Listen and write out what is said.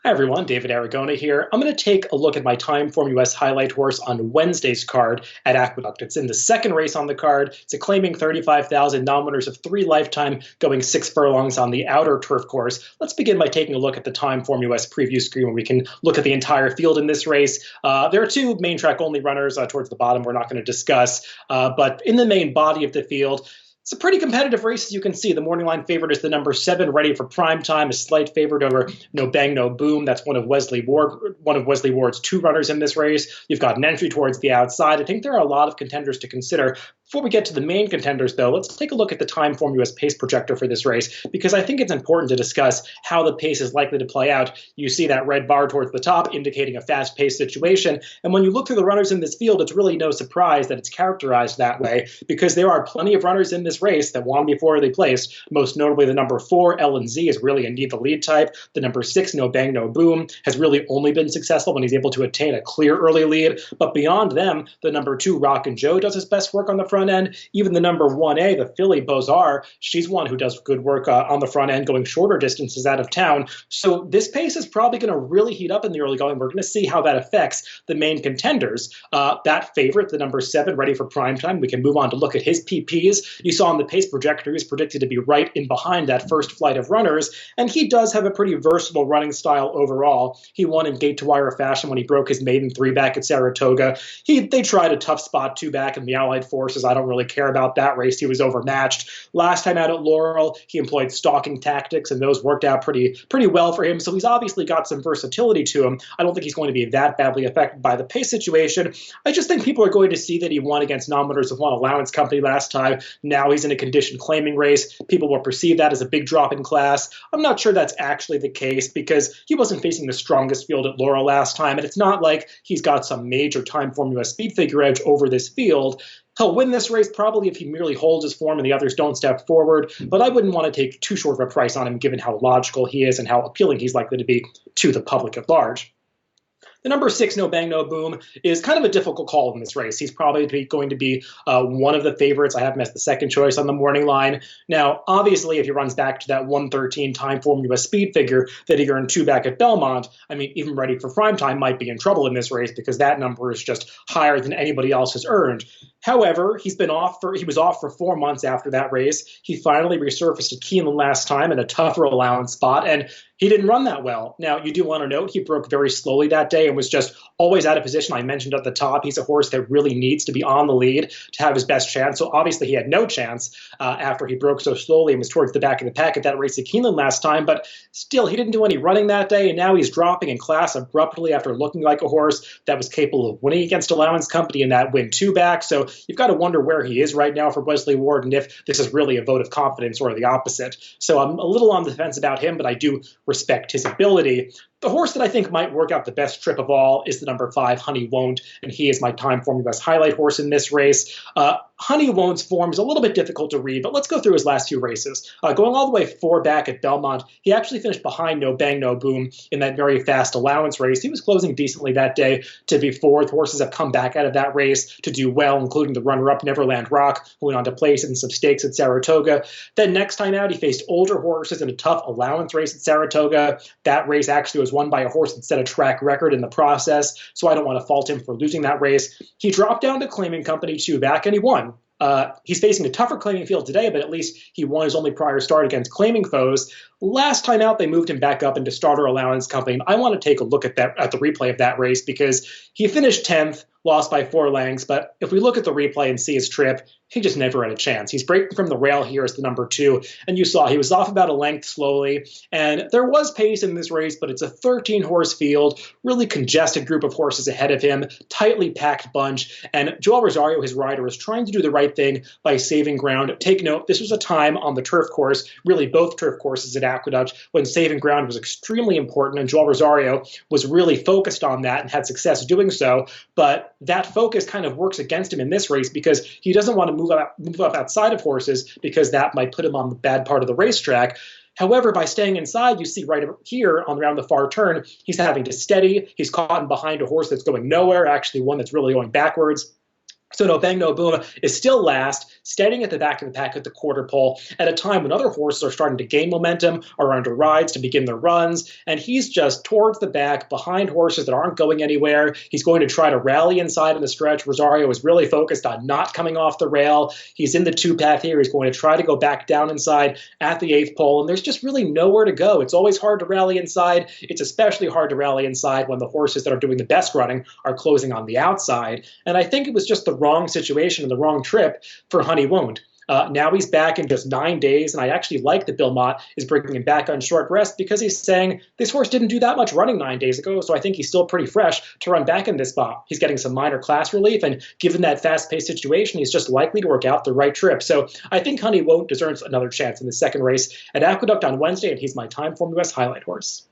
Hi everyone, David Aragona here. I'm going to take a look at my TimeformUS Highlight Horse on Wednesday's card at Aqueduct. It's in the second race on the card. It's a claiming 35,000 non-winners of 3 lifetime, going 6 furlongs on the outer turf course. Let's begin by taking a look at the TimeformUS preview screen where we can look at the entire field in this race. There are 2 main track only runners towards the bottom we're not going to discuss, but in the main body of the field, it's a pretty competitive race, as you can see. The morning line favorite is the number 7, Ready for Prime Time, a slight favorite over No Bang No Boom. That's one of Wesley Ward's 2 runners in this race. You've got an entry towards the outside. I think there are a lot of contenders to consider. Before we get to the main contenders, though, let's take a look at the TimeformUS pace projector for this race, because I think it's important to discuss how the pace is likely to play out. You see that red bar towards the top indicating a fast-paced situation, and when you look through the runners in this field, it's really no surprise that it's characterized that way, because there are plenty of runners in this race that want to be poorly placed. Most notably, the number 4, L&Z, is really a need the lead type. The number 6, No Bang No Boom, has really only been successful when he's able to attain a clear early lead. But beyond them, the number 2, Rock and Joe, does his best work on the front end. Even the number 1A, the filly Bozar, she's one who does good work on the front end, going shorter distances out of town. So this pace is probably going to really heat up in the early going. We're going to see how that affects the main contenders. That favorite, the number 7, Ready for Prime Time, we can move on to look at his PPs. You saw on the pace projector, he's predicted to be right in behind that first flight of runners, and he does have a pretty versatile running style overall. He won in gate-to-wire fashion when he broke his maiden 3 back at Saratoga. They tried a tough spot 2 back in the Allied Forces. I don't really care about that race. He was overmatched. Last time out at Laurel, he employed stalking tactics, and those worked out pretty well for him. So he's obviously got some versatility to him. I don't think he's going to be that badly affected by the pace situation. I just think people are going to see that he won against non-winners of one allowance company last time. Now he's in a condition claiming race. People will perceive that as a big drop in class. I'm not sure that's actually the case, because he wasn't facing the strongest field at Laurel last time, and it's not like he's got some major TimeformUS speed figure edge over this field. He'll win this race probably if he merely holds his form and the others don't step forward, but I wouldn't want to take too short of a price on him given how logical he is and how appealing he's likely to be to the public at large. The number 6, No Bang No Boom, is kind of a difficult call in this race. He's probably going to be one of the favorites. I have him as the second choice on the morning line. Now, obviously, if he runs back to that 113 TimeformUS speed figure that he earned 2 back at Belmont, I mean, even Ready for Prime Time might be in trouble in this race, because that number is just higher than anybody else has earned. However, he was off for 4 months after that race. He finally resurfaced at Keeneland last time in a tougher allowance spot, and he didn't run that well. Now, you do want to note he broke very slowly that day and was just always out of position. I mentioned at the top, he's a horse that really needs to be on the lead to have his best chance. So obviously he had no chance after he broke so slowly and was towards the back of the pack at that race at Keeneland last time. But still, he didn't do any running that day, and now he's dropping in class abruptly after looking like a horse that was capable of winning against allowance company in that win 2 back. So you've got to wonder where he is right now for Wesley Ward and if this is really a vote of confidence or the opposite. So I'm a little on the fence about him, but I do respect his ability. The horse that I think might work out the best trip of all is the number 5, Honey Won't, and he is my TimeformUS Highlight Horse in this race. Honey Won't's form is a little bit difficult to read, but let's go through his last 2 races. Going all the way 4 back at Belmont, he actually finished behind No Bang No Boom in that very fast allowance race. He was closing decently that day to be 4th. Horses have come back out of that race to do well, including the runner-up Neverland Rock, who went on to place in some stakes at Saratoga. Then next time out, he faced older horses in a tough allowance race at Saratoga. That race actually was won by a horse that set a track record in the process, so I don't want to fault him for losing that race. He dropped down to claiming company 2 back, and he won. He's facing a tougher claiming field today, but at least he won his only prior start against claiming foes. Last time out, they moved him back up into starter allowance company. I want to take a look at the replay of that race, because he finished 10th, lost by 4 lengths, but if we look at the replay and see his trip, he just never had a chance. He's breaking from the rail here as the number 2, and you saw he was off about a length slowly, and there was pace in this race, but it's a 13-horse field, really congested group of horses ahead of him, tightly packed bunch, and Joel Rosario, his rider, is trying to do the right thing by saving ground. Take note, this was a time on the turf course, really both turf courses at Aqueduct, when saving ground was extremely important, and Joel Rosario was really focused on that and had success doing so, but that focus kind of works against him in this race, because he doesn't want to move up outside of horses, because that might put him on the bad part of the racetrack. However, by staying inside, you see right here around the far turn, he's having to steady. He's caught in behind a horse that's going nowhere, actually one that's really going backwards. So No Bang No Boom is still last, standing at the back of the pack at the quarter pole at a time when other horses are starting to gain momentum, are under rides to begin their runs, and he's just towards the back behind horses that aren't going anywhere. He's going to try to rally inside in the stretch. Rosario is really focused on not coming off the rail. He's in the two path here. He's going to try to go back down inside at the 8th pole, and there's just really nowhere to go. It's always hard to rally inside. It's especially hard to rally inside when the horses that are doing the best running are closing on the outside. And I think it was just the wrong situation and the wrong trip for Honey Won't. Now he's back in just 9 days, and I actually like that Bill Mott is bringing him back on short rest because he's saying this horse didn't do that much running 9 days ago, so I think he's still pretty fresh to run back in this spot. He's getting some minor class relief, and given that fast-paced situation, he's just likely to work out the right trip. So I think Honey Won't deserves another chance in the second race at Aqueduct on Wednesday, and he's my TimeformUS Highlight Horse.